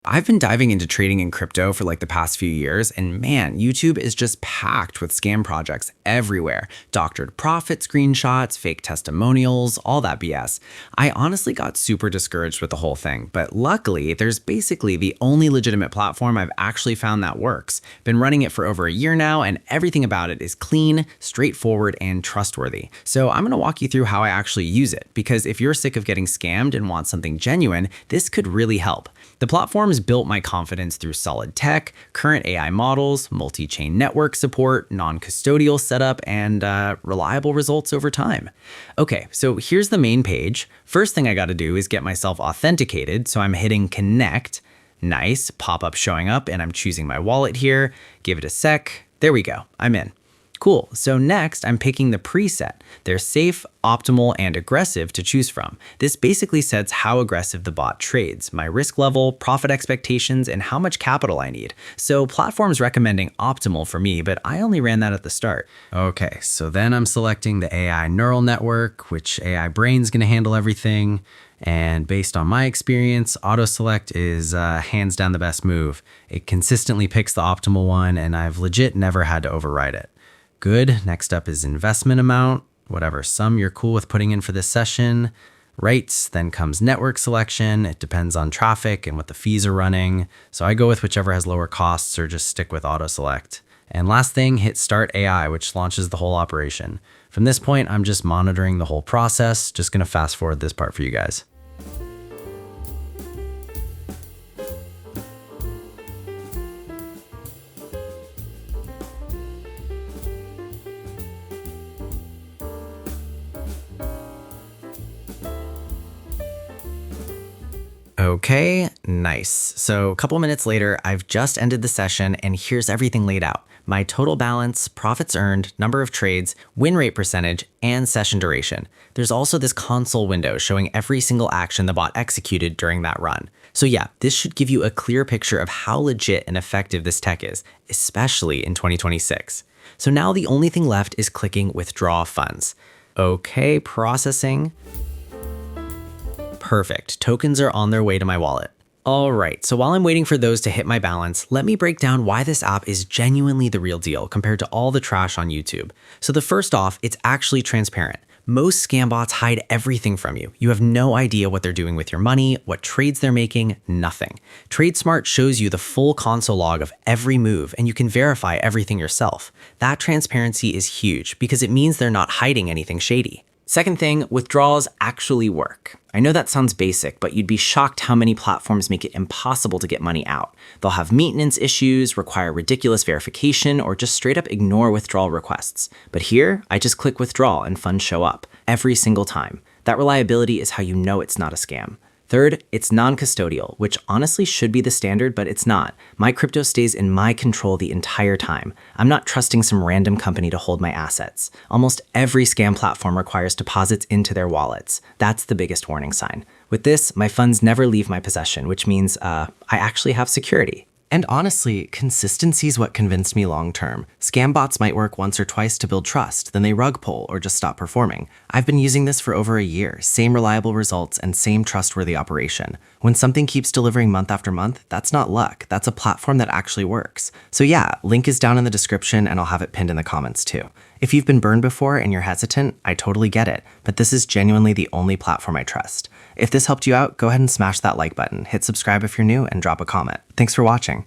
I've been diving into trading in crypto for like the past few years, and man, YouTube is just packed with scam projects everywhere. Doctored profit screenshots, fake testimonials, all that BS. I honestly got super discouraged with the whole thing, but luckily, there's basically the only legitimate platform I've actually found that works. Been running it for over a year now, and everything about it is clean, straightforward, and trustworthy. So I'm gonna walk you through how I actually use it, because if you're sick of getting scammed and want something genuine, this could really help. The platform has built my confidence through solid tech, current AI models, multi-chain network support, non-custodial setup, and reliable results over time. Okay, so here's the main page. First thing I gotta do is get myself authenticated, so I'm hitting connect. Nice, pop-up showing up, and I'm choosing my wallet here. Give it a sec. There we go, I'm in. Cool, so next I'm picking the preset. They're safe, optimal, and aggressive to choose from. This basically sets how aggressive the bot trades, my risk level, profit expectations, and how much capital I need. So platform's recommending optimal for me, but I only ran that at the start. Okay, so then I'm selecting the AI neural network, which AI brain's gonna handle everything. And based on my experience, auto select is hands down the best move. It consistently picks the optimal one, and I've legit never had to override it. Good. Next up is investment amount, whatever sum you're cool with putting in for this session. Rates, then comes network selection. It depends on traffic and what the fees are running. So I go with whichever has lower costs or just stick with auto select. And last thing, hit start AI, which launches the whole operation. From this point, I'm just monitoring the whole process. Just gonna fast forward this part for you guys. Okay, nice. So a couple minutes later, I've just ended the session and here's everything laid out. My total balance, profits earned, number of trades, win rate percentage, and session duration. There's also this console window showing every single action the bot executed during that run. So yeah, this should give you a clear picture of how legit and effective this tech is, especially in 2026. So now the only thing left is clicking withdraw funds. Okay, processing. Perfect. Tokens are on their way to my wallet. All right, so while I'm waiting for those to hit my balance, let me break down why this app is genuinely the real deal compared to all the trash on YouTube. So the first off, it's actually transparent. Most scam bots hide everything from you. You have no idea what they're doing with your money, what trades they're making, nothing. TradeSmart shows you the full console log of every move, and you can verify everything yourself. That transparency is huge because it means they're not hiding anything shady. Second thing, withdrawals actually work. I know that sounds basic, but you'd be shocked how many platforms make it impossible to get money out. They'll have maintenance issues, require ridiculous verification, or just straight up ignore withdrawal requests. But here, I just click withdrawal and funds show up every single time. That reliability is how you know it's not a scam. Third, it's non-custodial, which honestly should be the standard, but it's not. My crypto stays in my control the entire time. I'm not trusting some random company to hold my assets. Almost every scam platform requires deposits into their wallets. That's the biggest warning sign. With this, my funds never leave my possession, which means I actually have security. And honestly, consistency is what convinced me long term. Scam bots might work once or twice to build trust, then they rug pull or just stop performing. I've been using this for over a year, same reliable results and same trustworthy operation. When something keeps delivering month after month, that's not luck, that's a platform that actually works. So yeah, link is down in the description and I'll have it pinned in the comments too. If you've been burned before and you're hesitant, I totally get it, but this is genuinely the only platform I trust. If this helped you out, go ahead and smash that like button, hit subscribe if you're new, and drop a comment. Thanks for watching.